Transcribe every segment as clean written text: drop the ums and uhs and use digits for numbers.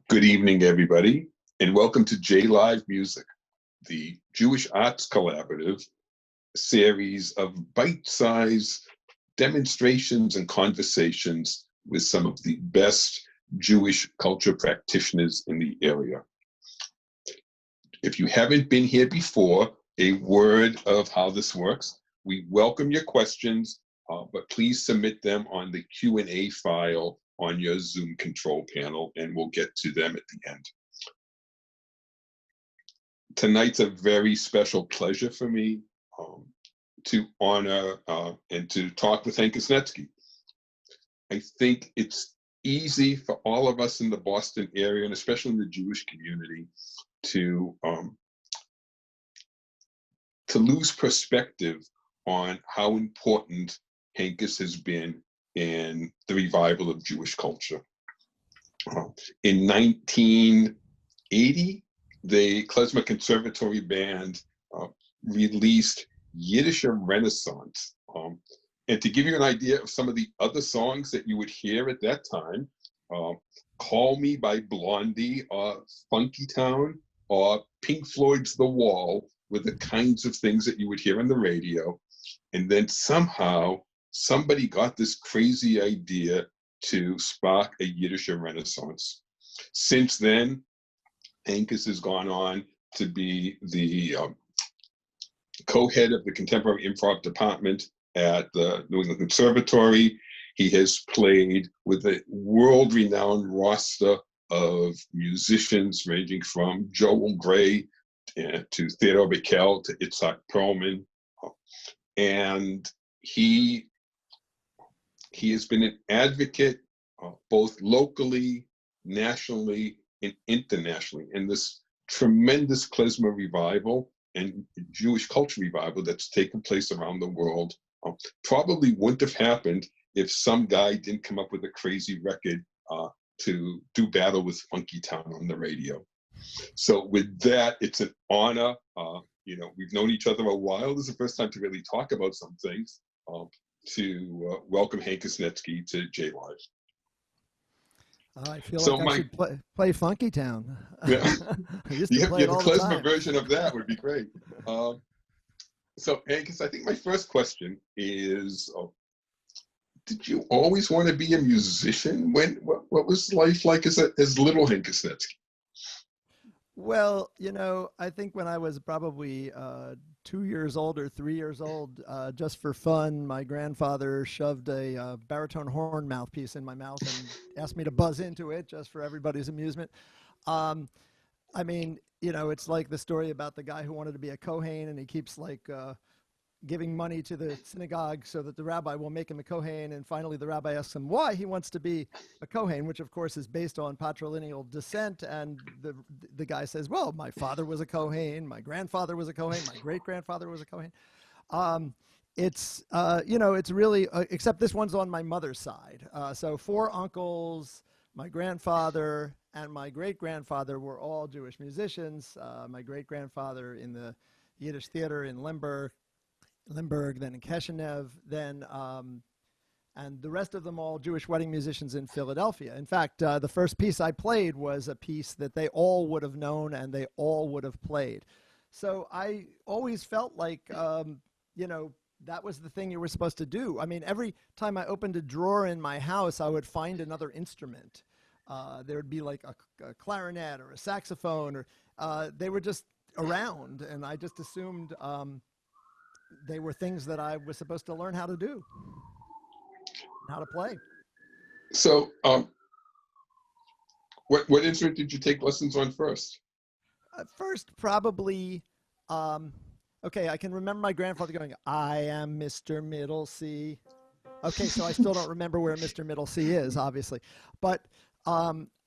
Good evening, everybody, and welcome to JLive Music, the Jewish Arts Collaborative series of bite-sized demonstrations and conversations with some of the best Jewish culture practitioners in the area. If you haven't been here before, a word of how this works. We welcome your questions, but please submit them on the Q&A file on your Zoom control panel, and we'll get to them at the end. Tonight's a very special pleasure for me to honor and to talk with Hankus Netsky. I think it's easy for all of us in the Boston area, and especially in the Jewish community, to lose perspective on how important Hankus has been in the revival of Jewish culture. In 1980, the Klezmer Conservatory Band released Yiddish Renaissance. And to give you an idea of some of the other songs that you would hear at that time, Call Me by Blondie, or Funky Town, or Pink Floyd's The Wall were the kinds of things that you would hear on the radio. And then somehow, somebody got this crazy idea to spark a Yiddish Renaissance. Since then, Hankus has gone on to be the co-head of the Contemporary Improv Department at the New England Conservatory. He has played with a world-renowned roster of musicians ranging from Joel Gray to Theodore Bikel to Itzhak Perlman. And he has been an advocate both locally, nationally, and internationally in this tremendous Klezmer revival and Jewish culture revival that's taken place around the world. Probably wouldn't have happened if some guy didn't come up with a crazy record to do battle with Funky Town on the radio. So with that, it's an honor. We've known each other a while. This is the first time to really talk about some things. To welcome Hankus Netsky to JLive. I feel like I should play Funky Town. Yeah. I used to play it all the the Klezmer time. version of that would be great. So Hankus, I think my first question is, did you always want to be a musician? What was life like as little Hankus Netsky? Well, I think when I was probably 2 years old or 3 years old, just for fun, my grandfather shoved a baritone horn mouthpiece in my mouth and asked me to buzz into it just for everybody's amusement. It's like the story about the guy who wanted to be a Kohen, and he keeps giving money to the synagogue so that the rabbi will make him a Kohen, and finally the rabbi asks him why he wants to be a Kohen, which of course is based on patrilineal descent, and the guy says, well, my father was a Kohen, my grandfather was a Kohen, my great-grandfather was a Kohen. It's really, except this one's on my mother's side. So 4 uncles, my grandfather, and my great-grandfather were all Jewish musicians. My great-grandfather in the Yiddish theater in Limburg, then in Kishinev, and the rest of them all Jewish wedding musicians in Philadelphia. In fact, the first piece I played was a piece that they all would have known and they all would have played. So I always felt like, that was the thing you were supposed to do. I mean, every time I opened a drawer in my house, I would find another instrument. There would be like a clarinet or a saxophone, or they were just around, and I just assumed they were things that I was supposed to learn how to do, how to play. So, what instrument did you take lessons on first? First, probably, okay, I can remember my grandfather going, I am Mr. Middle C. Okay, so I still don't remember where Mr. Middle C is, obviously. But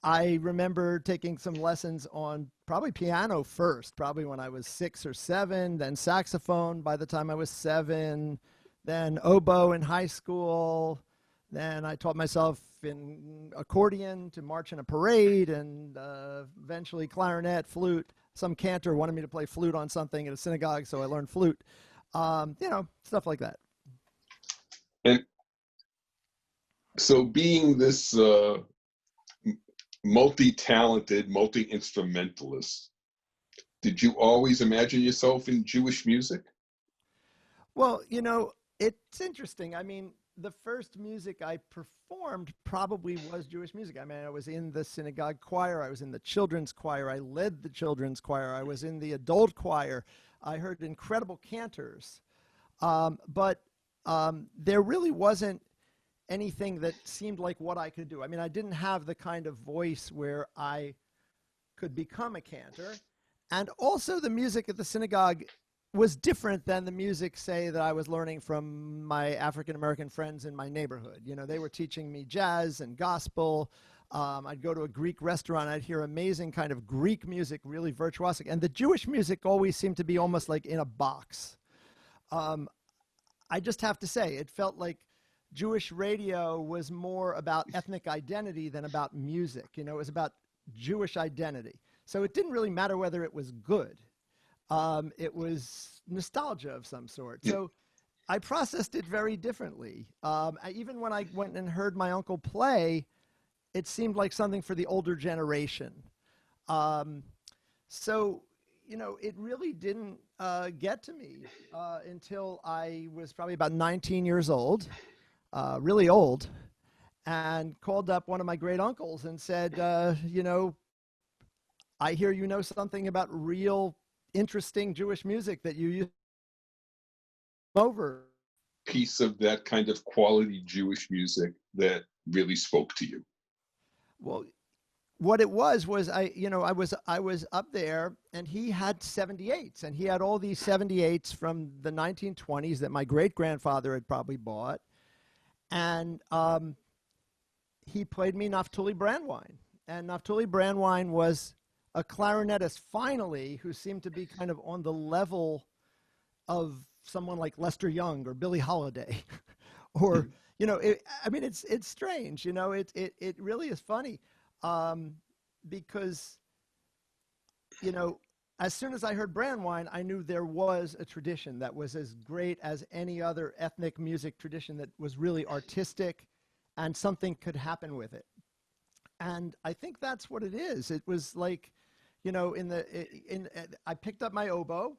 I remember taking some lessons on probably piano first, probably when I was 6 or 7, then saxophone by the time I was 7, then oboe in high school. Then I taught myself in accordion to march in a parade, and eventually clarinet, flute. Some cantor wanted me to play flute on something at a synagogue, so I learned flute. Stuff like that. And so being this multi-talented, multi-instrumentalist. Did you always imagine yourself in Jewish music? Well, it's interesting. I mean, the first music I performed probably was Jewish music. I mean, I was in the synagogue choir, I was in the children's choir, I led the children's choir, I was in the adult choir, I heard incredible cantors. But there really wasn't anything that seemed like what I could do. I mean, I didn't have the kind of voice where I could become a cantor. And also the music at the synagogue was different than the music, say, that I was learning from my African-American friends in my neighborhood. They were teaching me jazz and gospel. I'd go to a Greek restaurant, I'd hear amazing kind of Greek music, really virtuosic. And the Jewish music always seemed to be almost like in a box. I just have to say, it felt like Jewish radio was more about ethnic identity than about music. It was about Jewish identity. So it didn't really matter whether it was good. It was nostalgia of some sort. So I processed it very differently. Even when I went and heard my uncle play, it seemed like something for the older generation. So, it really didn't get to me until I was probably about 19 years old, really old, and called up one of my great uncles and said, I hear you know something about real interesting Jewish music that you used over. Piece of that kind of quality Jewish music that really spoke to you? Well, what it was I was up there, and he had 78s, and he had all these 78s from the 1920s that my great grandfather had probably bought, and he played me Naftuli Brandwein, and Naftuli Brandwein was a clarinetist finally who seemed to be kind of on the level of someone like Lester Young or Billie Holiday, or it's strange. It really is funny. Because, as soon as I heard Brandwein, I knew there was a tradition that was as great as any other ethnic music tradition that was really artistic and something could happen with it. And I think that's what it is. It was like, I picked up my oboe,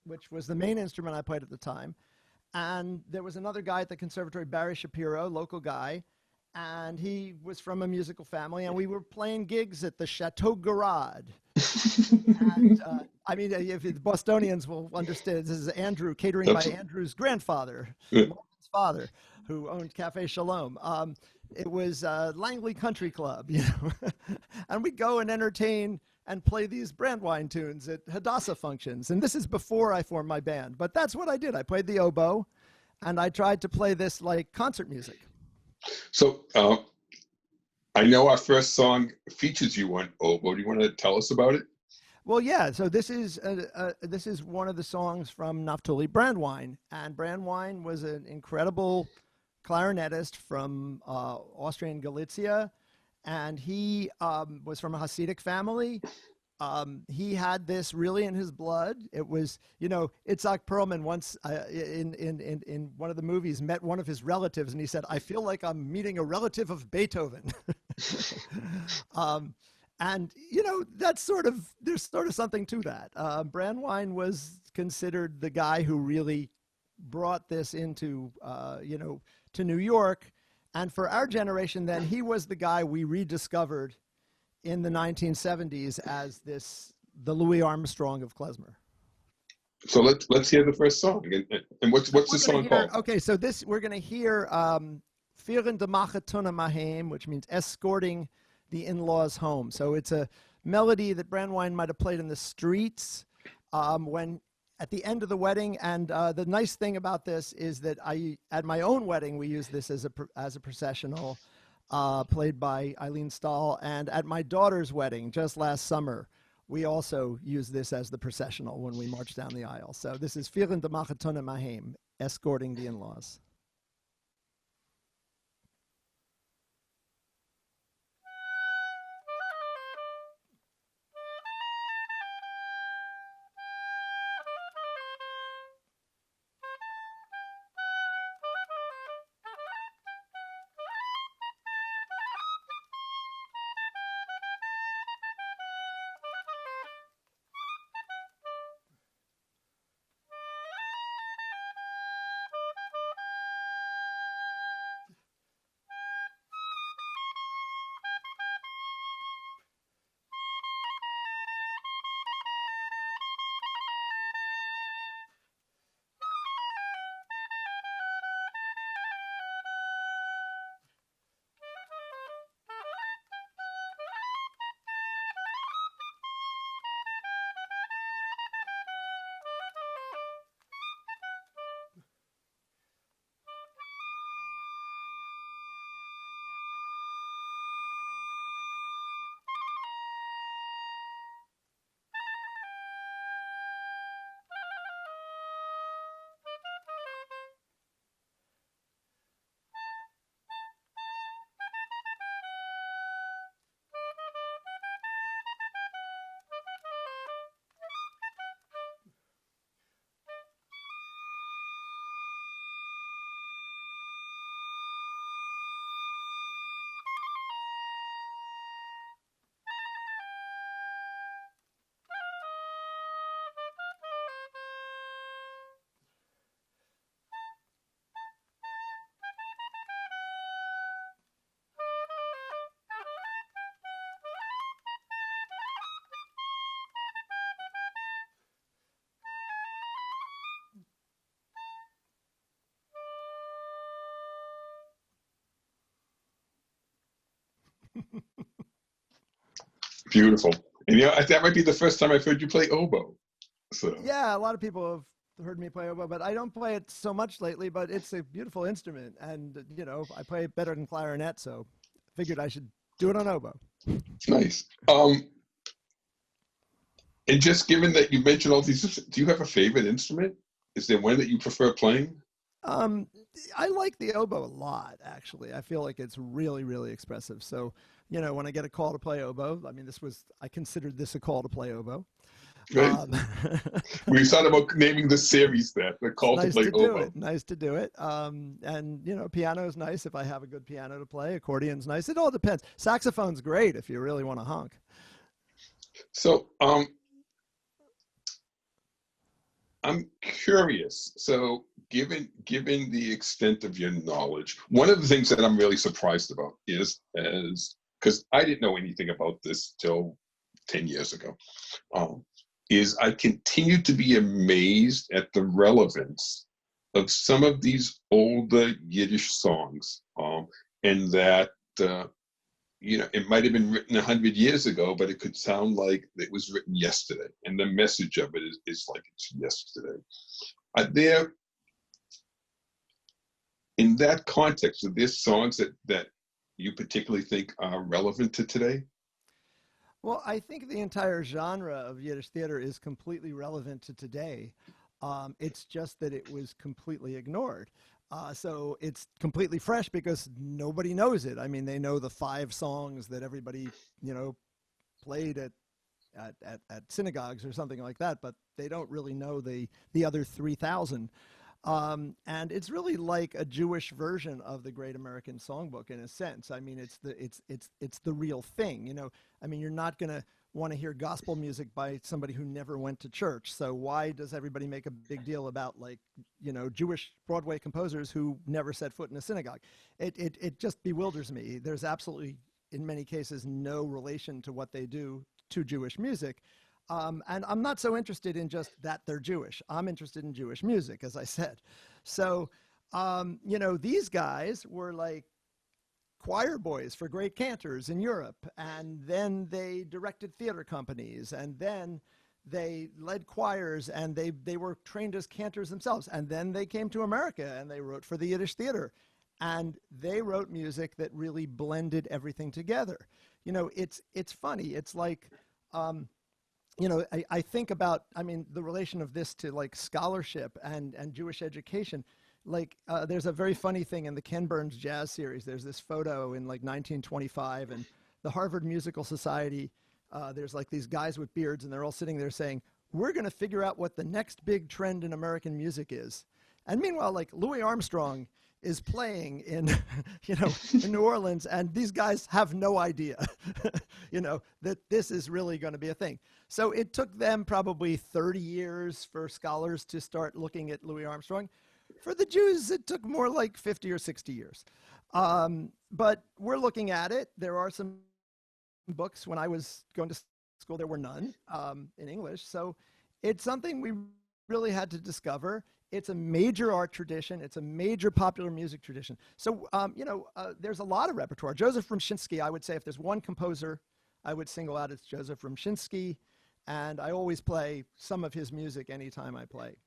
which was the main instrument I played at the time. And there was another guy at the conservatory, Barry Shapiro, local guy, and he was from a musical family, and we were playing gigs at the Chateau Garade. And if the Bostonians will understand, this is Andrew, catering by Andrew's grandfather, Morgan's father, who owned Cafe Shalom. It was Langley Country Club, and we'd go and entertain and play these Brandwein tunes at Hadassah functions. And this is before I formed my band, but that's what I did. I played the oboe, and I tried to play this like concert music. So I know our first song features you on oboe. Do you want to tell us about it? Well, yeah. So this is one of the songs from Naftuli Brandwein, and Brandwein was an incredible clarinetist from Austrian Galicia, and he was from a Hasidic family. He had this really in his blood. It was, Itzhak Perlman once in one of the movies met one of his relatives, and he said, "I feel like I'm meeting a relative of Beethoven." And that's there's sort of something to that. Brandwein was considered the guy who really brought this into to New York, and for our generation, then he was the guy we rediscovered in the 1970s as the Louis Armstrong of Klezmer. So let's hear the first song. And what's the song called? Okay, so we're going to hear Führen de Machatuna Mahim, which means escorting the in-laws home. So it's a melody that Brandwein might have played in the streets when at the end of the wedding. And the nice thing about this is that at my own wedding, we use this as a processional, played by Eileen Stahl. And at my daughter's wedding just last summer, we also use this as the processional when we march down the aisle. So this is Führen de Machatuna Mahim, escorting the in-laws. Beautiful. And that might be the first time I've heard you play oboe. So Yeah, a lot of people have heard me play oboe, but I don't play it so much lately, but it's a beautiful instrument. And, I play it better than clarinet, so figured I should do it on oboe. nice. And just given that you mentioned all these, do you have a favorite instrument? Is there one that you prefer playing? I like the oboe a lot, actually. I feel like it's really, really expressive. So, when I get a call to play oboe, I considered this a call to play oboe. Right. We started about naming the series that the call to play oboe. Nice to do it. And piano is nice if I have a good piano to play. Accordion's nice. It all depends. Saxophone's great if you really want to honk. So, I'm curious. So, given the extent of your knowledge, one of the things that I'm really surprised about is because I didn't know anything about this till 10 years ago, is I continue to be amazed at the relevance of some of these older Yiddish songs, and that it might have been written 100 years ago, but it could sound like it was written yesterday, and the message of it is like it's yesterday. There, in that context, are there songs that you particularly think are relevant to today? Well, I think the entire genre of Yiddish theater is completely relevant to today. It's just that it was completely ignored. So it's completely fresh because nobody knows it. I mean, they know the 5 songs that everybody, played at synagogues or something like that, but they don't really know the other 3,000. And it's really like a Jewish version of the Great American Songbook in a sense. I mean, it's the real thing. I mean, you're not going to want to hear gospel music by somebody who never went to church. So why does everybody make a big deal about Jewish Broadway composers who never set foot in a synagogue? It just bewilders me. There's absolutely, in many cases, no relation to what they do to Jewish music. And I'm not so interested in just that they're Jewish. I'm interested in Jewish music, as I said. So, these guys were like choir boys for great cantors in Europe. And then they directed theater companies. And then they led choirs. And they were trained as cantors themselves. And then they came to America and they wrote for the Yiddish theater. And they wrote music that really blended everything together. It's funny. It's like... I think about, the relation of this to like scholarship and Jewish education. Like, there's a very funny thing in the Ken Burns jazz series. There's this photo in like 1925, and the Harvard Musical Society, there's like these guys with beards, and they're all sitting there saying, we're going to figure out what the next big trend in American music is. And meanwhile, like Louis Armstrong is playing in, in New Orleans, and these guys have no idea, that this is really going to be a thing. So it took them probably 30 years for scholars to start looking at Louis Armstrong. For the Jews, it took more like 50 or 60 years. But we're looking at it. There are some books. When I was going to school, there were none in English. So it's something we really had to discover. It's a major art tradition. It's a major popular music tradition. So, there's a lot of repertoire. Joseph Rumshinsky, I would say if there's one composer I would single out, it's Joseph Rumshinsky. And I always play some of his music anytime I play.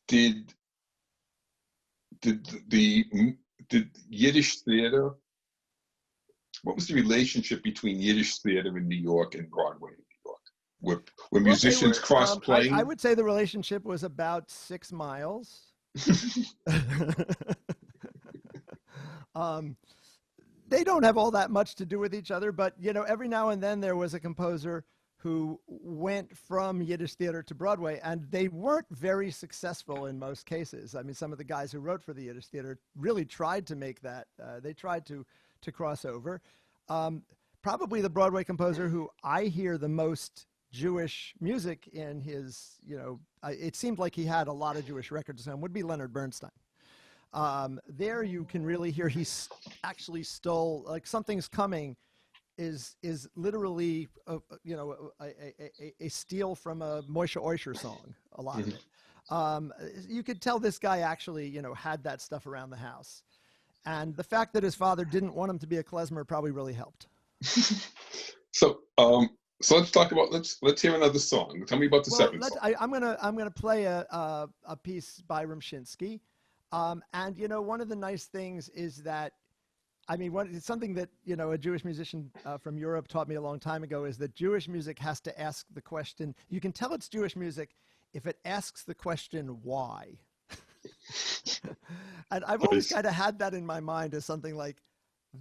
Did Yiddish theater, what was the relationship between Yiddish theater in New York and Broadway in New York? Were musicians cross-playing? I would say the relationship was about 6 miles. They don't have all that much to do with each other, but every now and then there was a composer who went from Yiddish theater to Broadway, and they weren't very successful in most cases. I mean, some of the guys who wrote for the Yiddish theater really tried to make that. They tried to cross over. Probably the Broadway composer who I hear the most Jewish music in his, it seemed like he had a lot of Jewish records on would be Leonard Bernstein. There you can really hear he actually stole, like Something's Coming is literally, a steal from a Moshe Oisher song, a lot of it. You could tell this guy actually, had that stuff around the house. And the fact that his father didn't want him to be a klezmer probably really helped. So let's talk about, let's hear another song. Tell me about the second song. I'm gonna play a piece by Rumshinsky, and one of the nice things is that, it's something that a Jewish musician from Europe taught me a long time ago, is that Jewish music has to ask the question. You can tell it's Jewish music if it asks the question why. And I've always kind of had that in my mind as something like,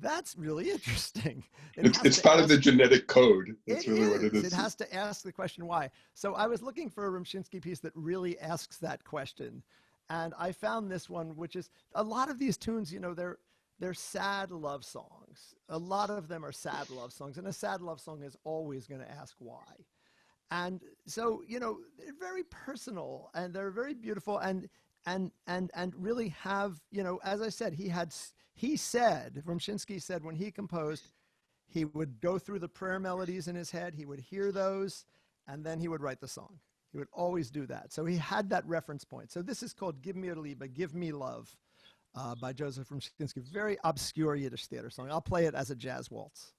that's really interesting. It's part of the genetic code. That's really what it is. It has to ask the question why. So I was looking for a Rumshinsky piece that really asks that question. And I found this one, which is, a lot of these tunes, they're sad love songs. A lot of them are sad love songs. And a sad love song is always going to ask why. And so, they're very personal and they're very beautiful and really have, as I said, Rumshinsky said when he composed, he would go through the prayer melodies in his head, he would hear those, and then he would write the song. He would always do that. So he had that reference point. So this is called Give Mir Liebe, Give Me Love, by Joseph Rumshinsky. Very obscure Yiddish theater song. I'll play it as a jazz waltz.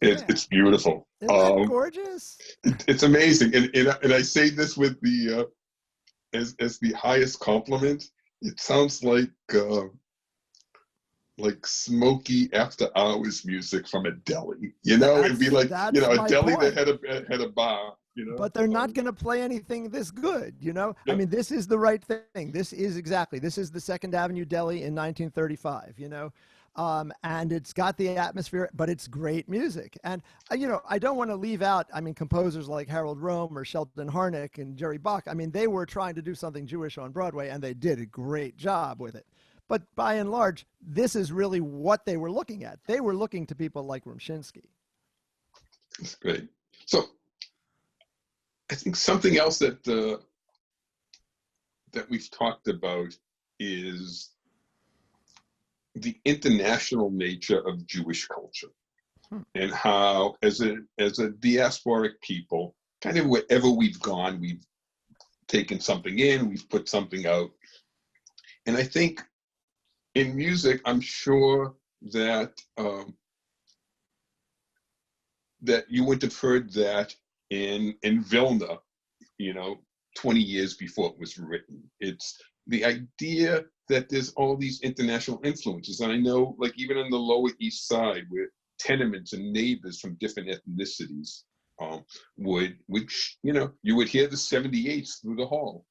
It's beautiful. Isn't that gorgeous? It's amazing, and I say this with the as the highest compliment. It sounds like smoky after hours music from a deli. It'd be like a deli that had a bar. But they're not going to play anything this good. Yep. This is the right thing. This is the Second Avenue Deli in 1935. And it's got the atmosphere, but it's great music. And, I don't want to leave out, composers like Harold Rome or Sheldon Harnick and Jerry Bach. They were trying to do something Jewish on Broadway, and they did a great job with it. But by and large, this is really what they were looking at. They were looking to people like Rumshinsky. That's great. So I think something else that we've talked about is the international nature of Jewish culture, and how, as a diasporic people, kind of wherever we've gone, we've taken something in, we've put something out. And I think in music, I'm sure that that you would have heard that in Vilna, 20 years before it was written. It's the idea that there's all these international influences. And I know, like, even on the Lower East Side, where tenements and neighbors from different ethnicities you would hear the 78s through the hall.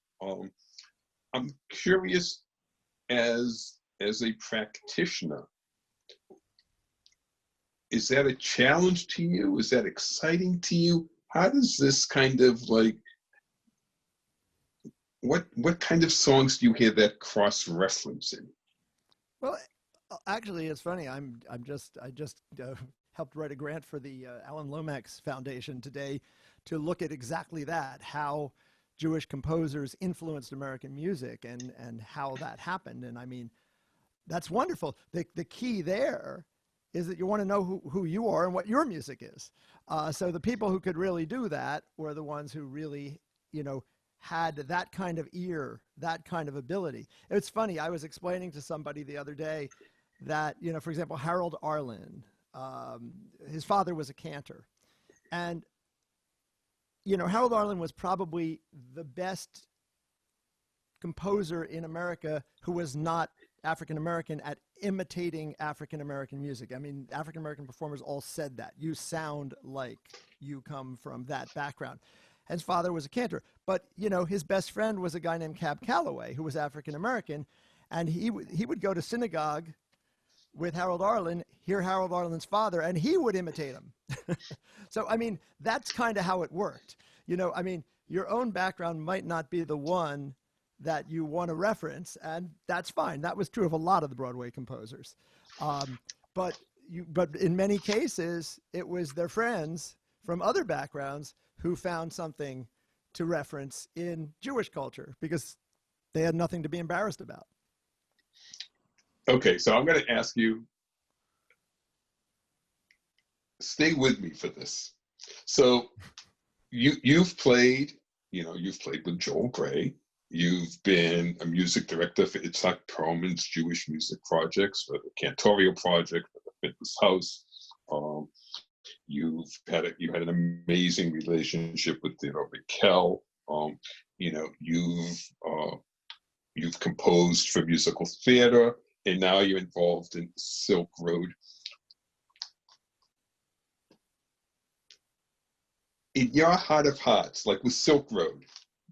I'm curious, as a practitioner, is that a challenge to you? Is that exciting to you? How does this kind of like, what kind of songs do you hear that cross-referencing? Well, actually, it's funny. I just helped write a grant for the Alan Lomax Foundation today to look at exactly that, how Jewish composers influenced American music and how that happened. And I mean, that's wonderful. The key there is that you want to know who you are and what your music is. So the people who could really do that were the ones who really, had that kind of ear, that kind of ability. It's funny. I was explaining to somebody the other day that, for example, Harold Arlen, his father was a cantor. And, Harold Arlen was probably the best composer in America who was not African-American at imitating African-American music. I mean, African-American performers all said that. You sound like you come from that background. His father was a cantor. But, his best friend was a guy named Cab Calloway, who was African-American. And he would go to synagogue with Harold Arlen, hear Harold Arlen's father, and he would imitate him. So, I mean, that's kind of how it worked. Your own background might not be the one that you want to reference, and that's fine. That was true of a lot of the Broadway composers. But in many cases, it was their friends from other backgrounds who found something to reference in Jewish culture because they had nothing to be embarrassed about. Okay, so I'm going to ask you, stay with me for this. So you've played with Joel Gray. You've been a music director for Itzhak Perlman's Jewish music projects, for the Cantorial Project, for the Fitness House. You had an amazing relationship with Theodore Bikel. You've composed for musical theater, and now you're involved in Silk Road. In your heart of hearts, like with Silk Road,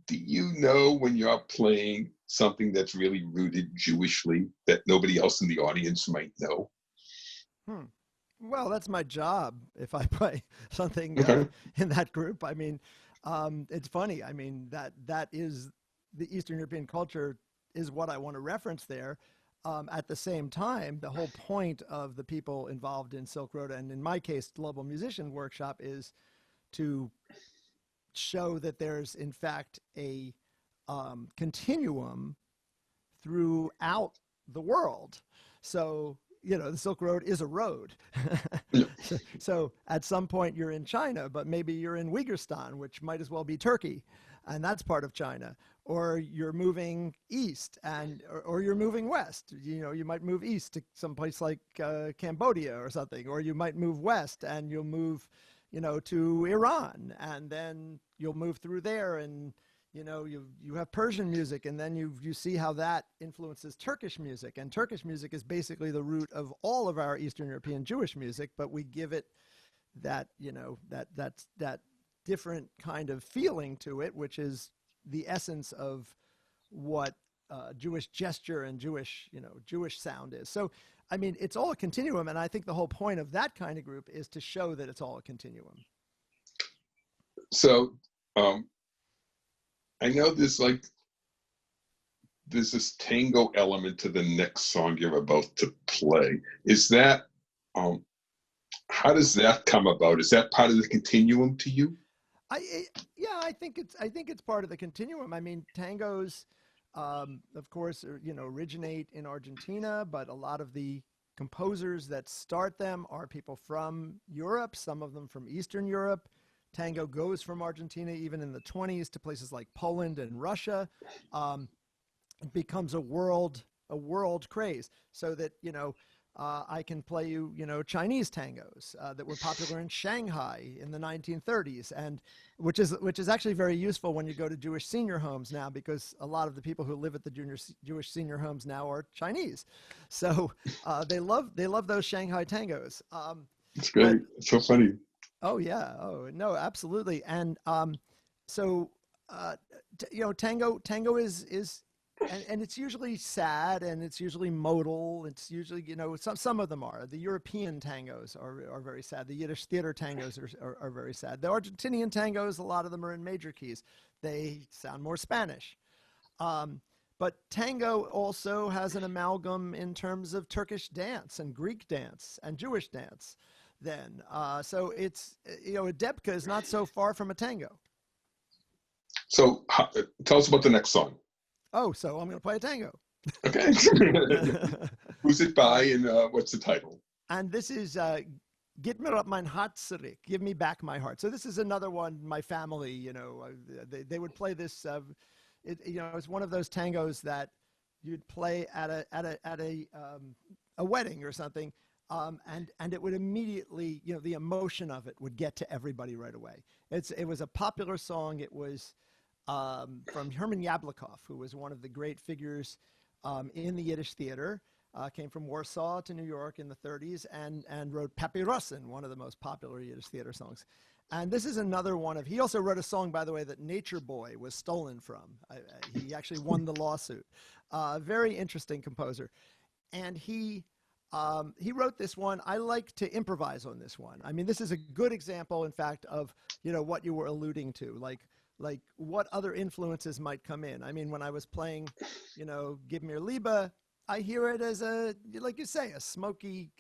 do you know when you're playing something that's really rooted Jewishly that nobody else in the audience might know? Well, that's my job if I play something in that group. I mean, it's funny. I mean, that is the Eastern European culture is what I want to reference there. At the same time, the whole point of the people involved in Silk Road, and in my case, Global Musician Workshop, is to show that there's, in fact, a continuum throughout the world. So, the Silk Road is a road. So at some point you're in China, but maybe you're in Uyghurstan, which might as well be Turkey, and that's part of China. Or you're moving east, or you're moving west. You might move east to someplace like Cambodia or something, or you might move west and you'll move, to Iran, and then you'll move through there, and you have Persian music, and then you see how that influences Turkish music. And Turkish music is basically the root of all of our Eastern European Jewish music, but we give it that, that different kind of feeling to it, which is the essence of what Jewish gesture and Jewish sound is. So, I mean, it's all a continuum, and I think the whole point of that kind of group is to show that it's all a continuum. So, I know there's this tango element to the next song you're about to play. Is that, how does that come about? Is that part of the continuum to you? I think it's part of the continuum. I mean, tangos, of course, originate in Argentina, but a lot of the composers that start them are people from Europe, some of them from Eastern Europe. Tango goes from Argentina even in the 1920s to places like Poland and Russia. It becomes a world craze. So that I can play you, Chinese tangos that were popular in Shanghai in the 1930s, and which is actually very useful when you go to Jewish senior homes now, because a lot of the people who live at the Jewish senior homes now are Chinese, so they love those Shanghai tangos. It's great. It's so funny. Oh yeah. Oh no, absolutely. And so tango is and it's usually sad, and it's usually modal. It's usually, some of them are. The European tangos are very sad. The Yiddish theater tangos are very sad. The Argentinian tangos, a lot of them are in major keys. They sound more Spanish. But tango also has an amalgam in terms of Turkish dance and Greek dance and Jewish dance. Then, so it's, a debka is not so far from a tango. So tell us about the next song. Oh, so I'm going to play a tango. Okay. Who's it by, and what's the title? And this is Gib mir up mein Hart zurück, Give Me Back My Heart. So this is another one, my family, they would play this. It's one of those tangos that you'd play at a wedding or something. And it would immediately, the emotion of it would get to everybody right away. It was a popular song. It was from Herman Yablokov, who was one of the great figures in the Yiddish theater. Came from Warsaw to New York in the 30s and wrote Papyrosin, one of the most popular Yiddish theater songs. And this is another one of, he also wrote a song, by the way, that Nature Boy was stolen from. He actually won the lawsuit. Very interesting composer. And he wrote this one. I like to improvise on this one. I mean, this is a good example, in fact, of, what you were alluding to, like what other influences might come in. I mean, when I was playing, Gib mir Liebe, I hear it as like you say, a smoky,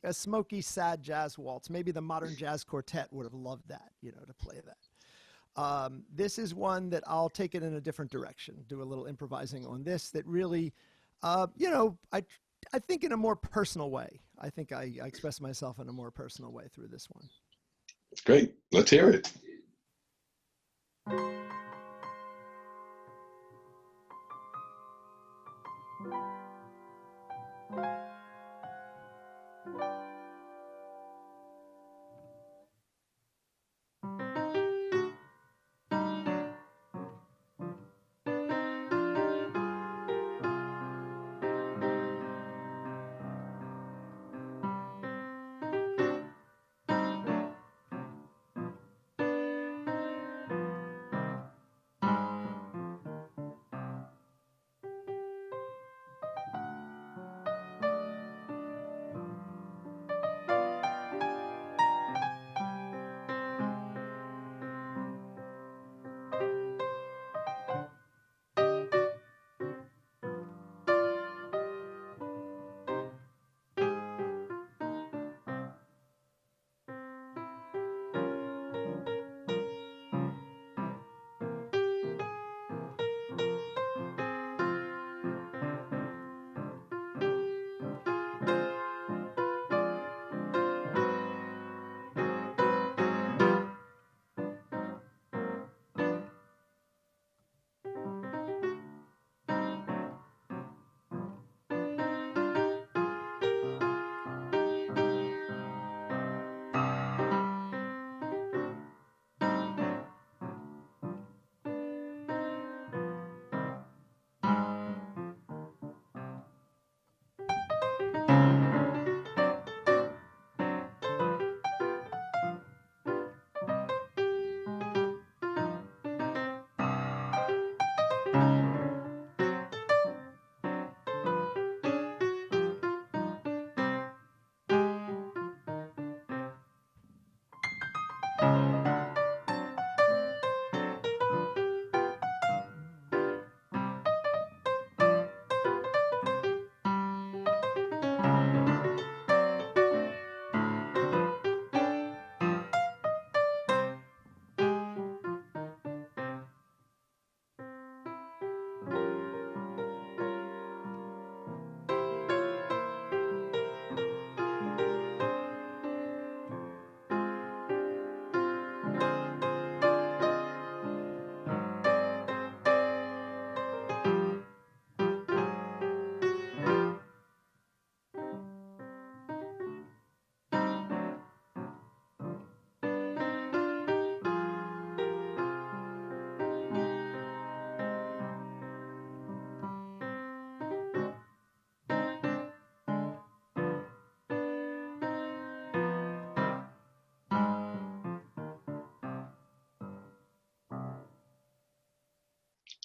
sad jazz waltz. Maybe the modern jazz quartet would have loved that, to play that. This is one that I'll take it in a different direction, do a little improvising on this that really, I think in a more personal way. I think I express myself in a more personal way through this one. Great. Let's hear it.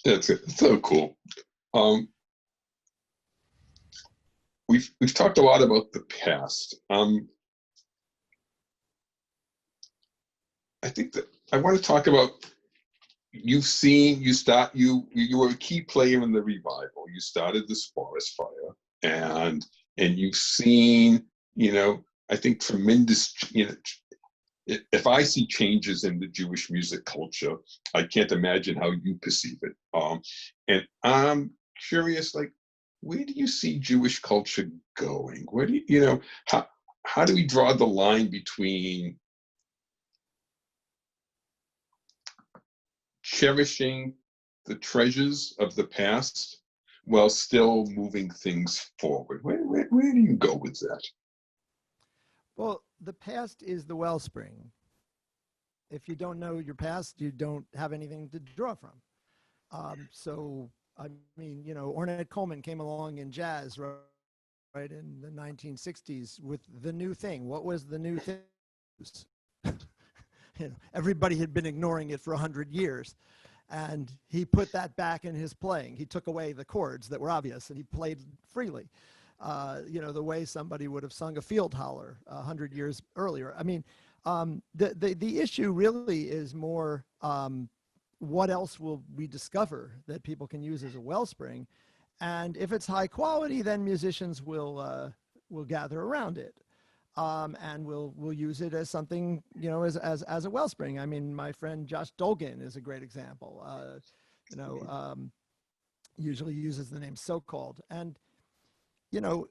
It's so cool. Um, we've talked a lot about the past. I think that I want to talk about, you've seen, you were a key player in the revival. You started this forest fire, and you've seen, I think tremendous, if I see changes in the Jewish music culture, I can't imagine how you perceive it. And I'm curious, like, where do you see Jewish culture going? Where do how do we draw the line between cherishing the treasures of the past while still moving things forward? Where do you go with that? Well, the past is the wellspring. If you don't know your past, you don't have anything to draw from. So, I mean, Ornette Coleman came along in jazz, right, in the 1960s with the new thing. What was the new thing? Everybody had been ignoring it for 100 years. And he put that back in his playing. He took away the chords that were obvious, and he played freely. The way somebody would have sung a field holler 100 years earlier. I mean, the issue really is more what else will we discover that people can use as a wellspring, and if it's high quality, then musicians will gather around it, and we'll use it as something, as a wellspring. I mean, my friend Josh Dolgan is a great example. Usually uses the name So-Called, and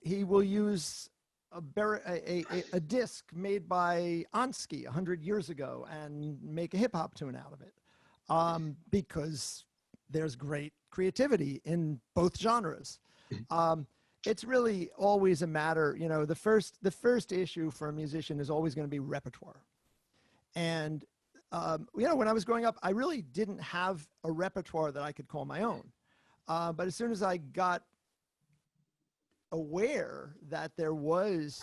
he will use a disc made by Ansky 100 years ago and make a hip hop tune out of it, because there's great creativity in both genres. It's really always a matter, the first issue for a musician is always going to be repertoire. And, when I was growing up, I really didn't have a repertoire that I could call my own. But as soon as I got aware that there was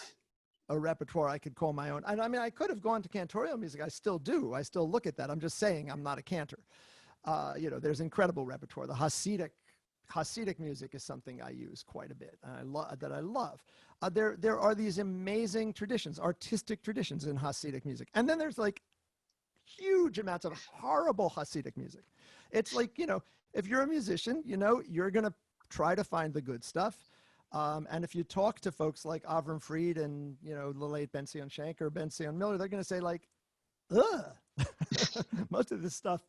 a repertoire I could call my own, and I mean, I could have gone to cantorial music. I still do. I still look at that. I'm just saying I'm not a cantor. There's incredible repertoire. The Hasidic music is something I use quite a bit, and I love. There are these amazing traditions, artistic traditions in Hasidic music, and then there's like huge amounts of horrible Hasidic music. It's like, if you're a musician, you're gonna try to find the good stuff. And if you talk to folks like Avram Fried and, the late Ben-Zion Shanker, Ben-Zion Miller, they're going to say like, ugh, most of this stuff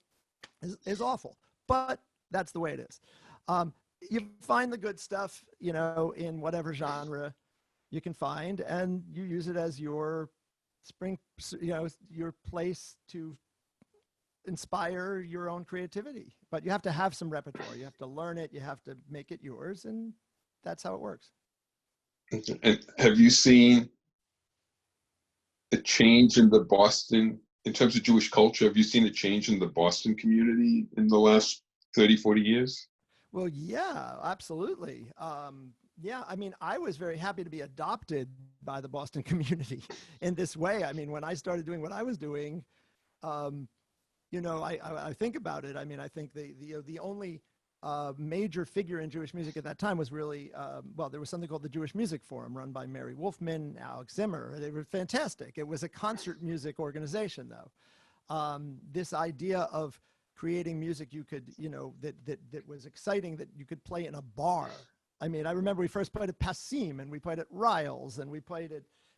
is awful, but that's the way it is. You find the good stuff, in whatever genre you can find, and you use it as your your place to inspire your own creativity. But you have to have some repertoire. You have to learn it. You have to make it yours. And that's how it works. And have you seen a change in the Boston, in terms of Jewish culture, have you seen a change in the Boston community in the last 30, 40 years? Well, yeah, absolutely. Yeah, I mean, I was very happy to be adopted by the Boston community in this way. I mean, when I started doing what I was doing, I think about it. I mean, I think the only major figure in Jewish music at that time was really, there was something called the Jewish Music Forum run by Mary Wolfman, Alex Zimmer. They were fantastic. It was a concert music organization, though. This idea of creating music you could, that was exciting, that you could play in a bar. I mean, I remember we first played at Passim, and we played at Riles, and we played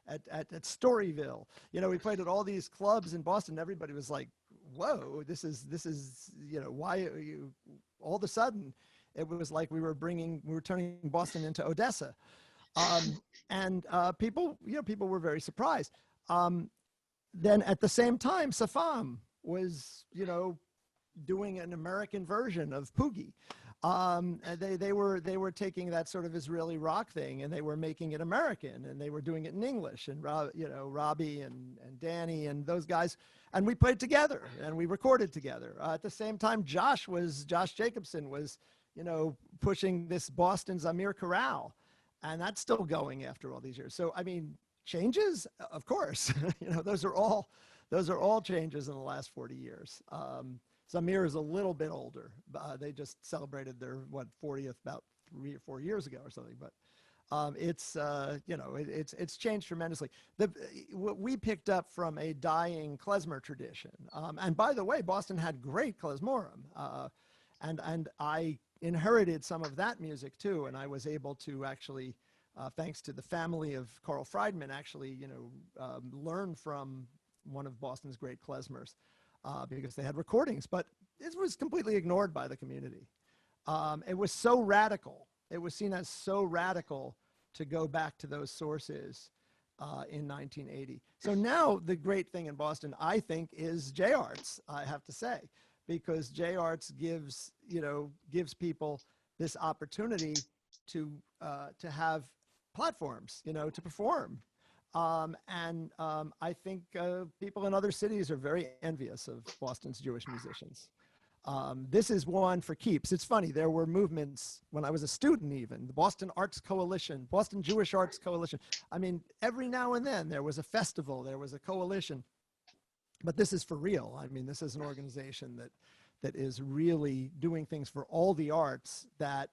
at Storyville. We played at all these clubs in Boston. Everybody was like, whoa, this is, why you, all of a sudden, it was like we were turning Boston into Odessa. And people were very surprised. Then at the same time, Safam was, doing an American version of Poogie. They were taking that sort of Israeli rock thing, and they were making it American, and they were doing it in English, and Robbie and Danny and those guys, and we played together and we recorded together. At the same time, Josh Jacobson was, pushing this Boston Zamir Chorale, and that's still going after all these years. So, I mean, changes, of course, those are all changes in the last 40 years. Zamir is a little bit older. They just celebrated their 40th about 3 or 4 years ago or something. But it's it's changed tremendously. What we picked up from a dying klezmer tradition. And by the way, Boston had great klezmorim, and I inherited some of that music too. And I was able to actually, thanks to the family of Carl Friedman, actually learn from one of Boston's great klezmers. Because they had recordings, but it was completely ignored by the community. It was so radical. It was seen as so radical to go back to those sources in 1980. So now the great thing in Boston, I think, is JArts, I have to say, because JArts gives people this opportunity to have platforms, to perform. I think people in other cities are very envious of Boston's Jewish musicians. This is one for keeps. It's funny, there were movements when I was a student even, the Boston Arts Coalition, Boston Jewish Arts Coalition. I mean, every now and then there was a festival, there was a coalition, but this is for real. I mean, this is an organization that is really doing things for all the arts that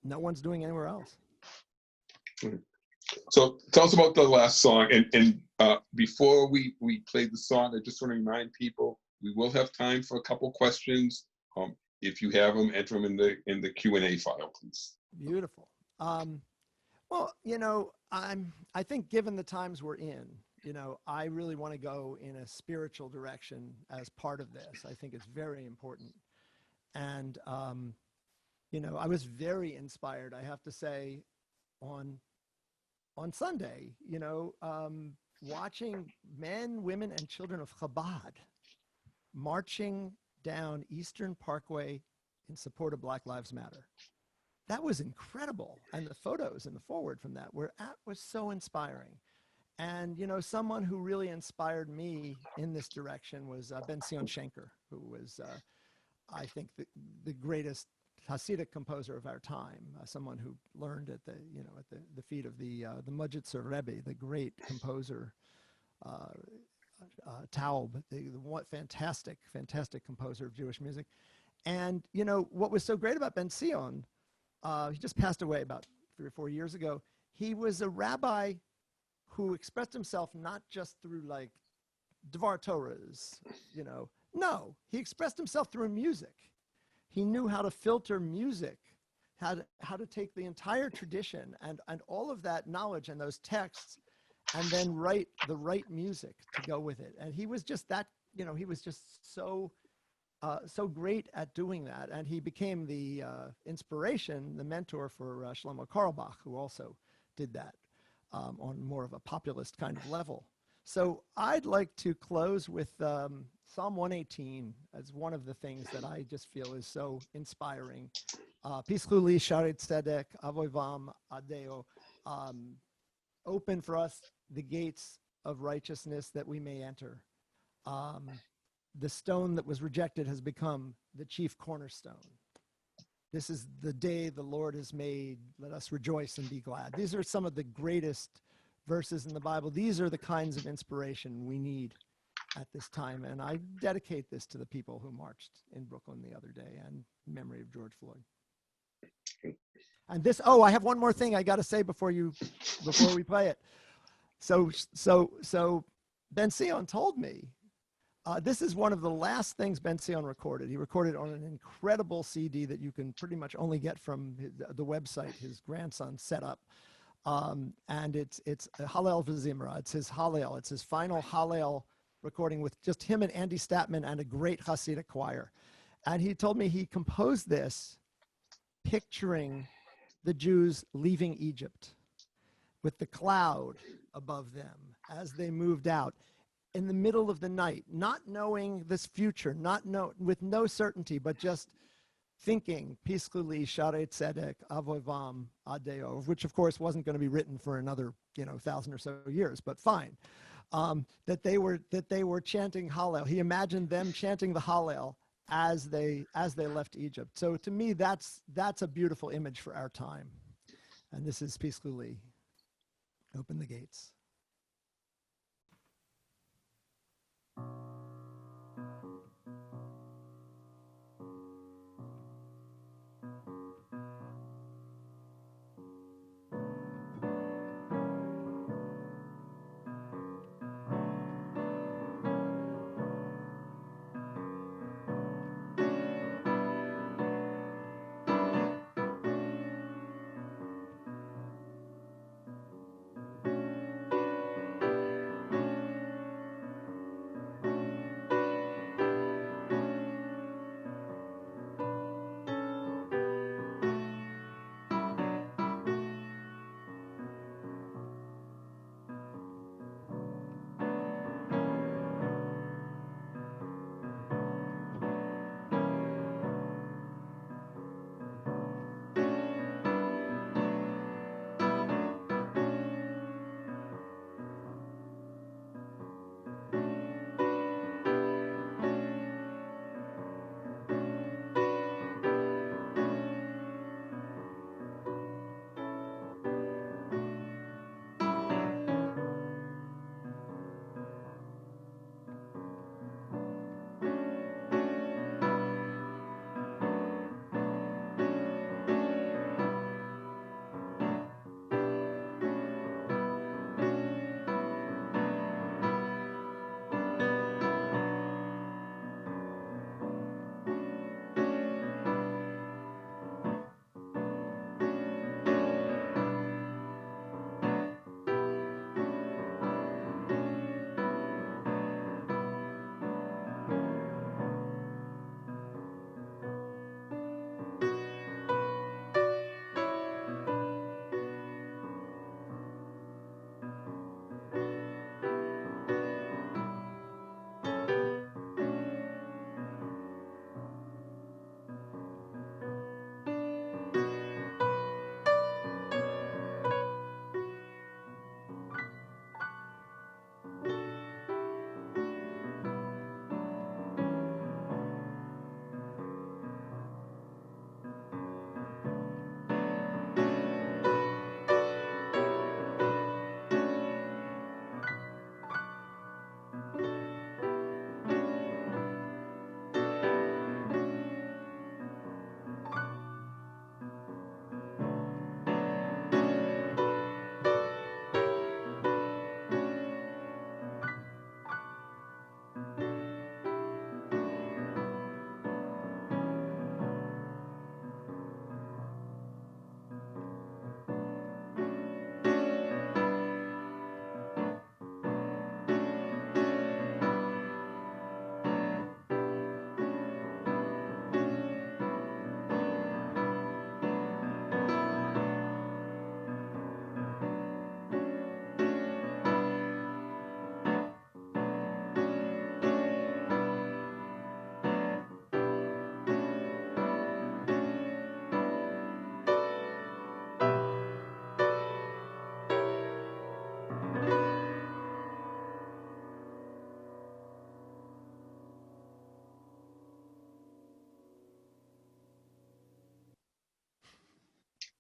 no one's doing anywhere else. So tell us about the last song, and before we play the song, I just want to remind people we will have time for a couple questions. If you have them, enter them in the Q&A file, please. Beautiful. Well, I think given the times we're in, I really want to go in a spiritual direction as part of this. I think it's very important, and I was very inspired, I have to say, on Sunday, watching men, women, and children of Chabad marching down Eastern Parkway in support of Black Lives Matter. That was incredible. And the photos in the forward from that was so inspiring. And, someone who really inspired me in this direction was Ben Sion Schenker, who was, I think, the greatest Hasidic composer of our time, someone who learned at the feet of the Mujitzer Rebbe, the great composer, Taub, the fantastic composer of Jewish music. And what was so great about Ben Sion, he just passed away about 3 or 4 years ago. He was a rabbi who expressed himself not just through like Dvar Torahs, no, he expressed himself through music. He knew how to filter music, how to take the entire tradition and all of that knowledge and those texts, and then write the right music to go with it. And he was just that, he was just so great at doing that. And he became the inspiration, the mentor for Shlomo Carlebach, who also did that on more of a populist kind of level. So I'd like to close with Psalm 118 as one of the things that I just feel is so inspiring. Pischu li sharet tzedek, avovam adeo. Open for us the gates of righteousness that we may enter. The stone that was rejected has become the chief cornerstone. This is the day the Lord has made. Let us rejoice and be glad. These are some of the greatest verses in the Bible. These are the kinds of inspiration we need at this time. And I dedicate this to the people who marched in Brooklyn the other day and in memory of George Floyd. And this, I have one more thing I got to say before we play it. So Ben Sion told me, this is one of the last things Ben Sion recorded. He recorded on an incredible CD that you can pretty much only get from the website his grandson set up. And it's Hallel V'Zimra. It's his Hallel. It's his final Hallel recording with just him and Andy Statman and a great Hasidic choir. And he told me he composed this picturing the Jews leaving Egypt with the cloud above them as they moved out in the middle of the night, not knowing this future, with no certainty, but just thinking, Pischu li sharet tzedek, avovam adeo, which of course wasn't going to be written for another 1,000 or so years, but fine. That they were chanting Hallel. He imagined them chanting the Hallel as they left Egypt. So to me, that's a beautiful image for our time. And this is Pischu li. Open the gates.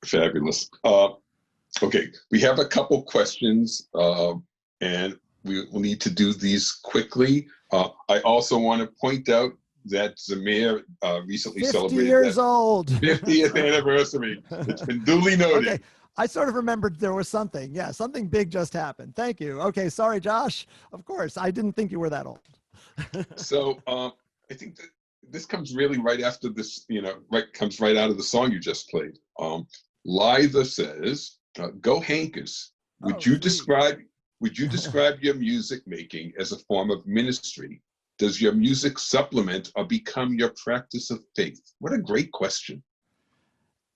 Fabulous. Okay, we have a couple questions, and we will need to do these quickly. I also want to point out that Zamir recently 50 celebrated years that old. 50th anniversary. It's been duly noted. Okay, I sort of remembered there was something. Yeah, something big just happened. Thank you. Okay, sorry, Josh. Of course, I didn't think you were that old. So I think that this comes really right after this, comes right out of the song you just played. Liza says, "Go Hankus. Would you describe your music making as a form of ministry? Does your music supplement or become your practice of faith?" What a great question.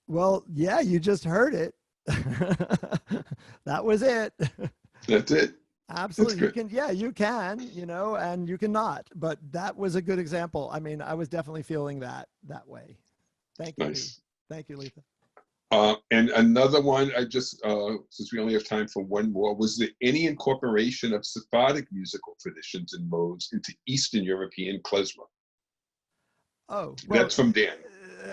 Well, yeah, you just heard it. That was it. That's it. Absolutely. You That's can, you can, and you cannot, but that was a good example. I mean, I was definitely feeling that way. Thank you. nice. Thank you, Letha. And another one, I just, since we only have time for one more, was there any incorporation of Sephardic musical traditions and modes into Eastern European klezmer? Oh, well, that's from Dan.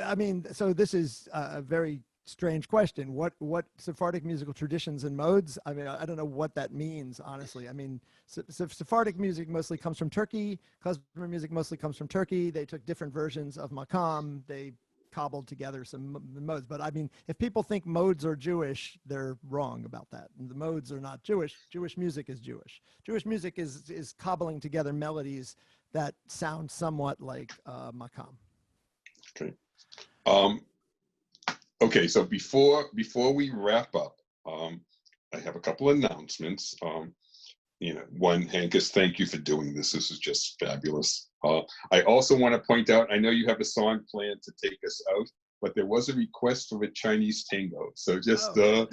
I mean, so this is a very strange question. What Sephardic musical traditions and modes? I mean, I don't know what that means, honestly. I mean, Sephardic music mostly comes from Turkey. Klezmer music mostly comes from Turkey. They took different versions of makam. They cobbled together some modes. But I mean, if people think modes are Jewish, they're wrong about that. The modes are not Jewish. Jewish music is Jewish. Jewish music is cobbling together melodies that sound somewhat like makam. Okay. Okay, so before we wrap up, I have a couple of announcements. One, Hankus, thank you for doing this. This is just fabulous. I also want to point out, I know you have a song planned to take us out, but there was a request for a Chinese tango. So just I'll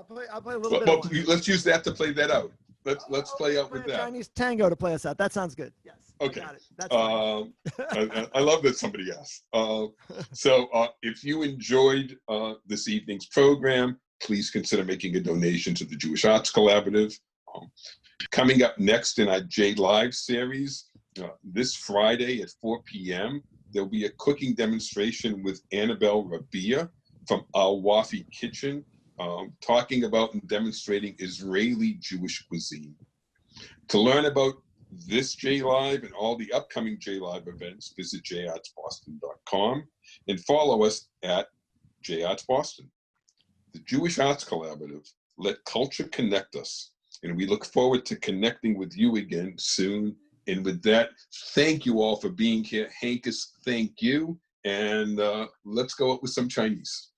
play a little bit of one. Let's use that to play that out. Let's play out with that. Chinese tango to play us out. That sounds good. Yes. Okay. I got it. That's fine. I love that somebody asked. So if you enjoyed this evening's program, please consider making a donation to the Jewish Arts Collaborative. Coming up next in our JLive series, this Friday at 4 p.m., there'll be a cooking demonstration with Annabelle Rabia from Al Wafi Kitchen, talking about and demonstrating Israeli Jewish cuisine. To learn about this JLive and all the upcoming JLive events, visit jartsboston.com and follow us at JArts Boston. The Jewish Arts Collaborative, let culture connect us, and we look forward to connecting with you again soon. And with that, thank you all for being here. Hankus, thank you, and let's go out with some Chinese.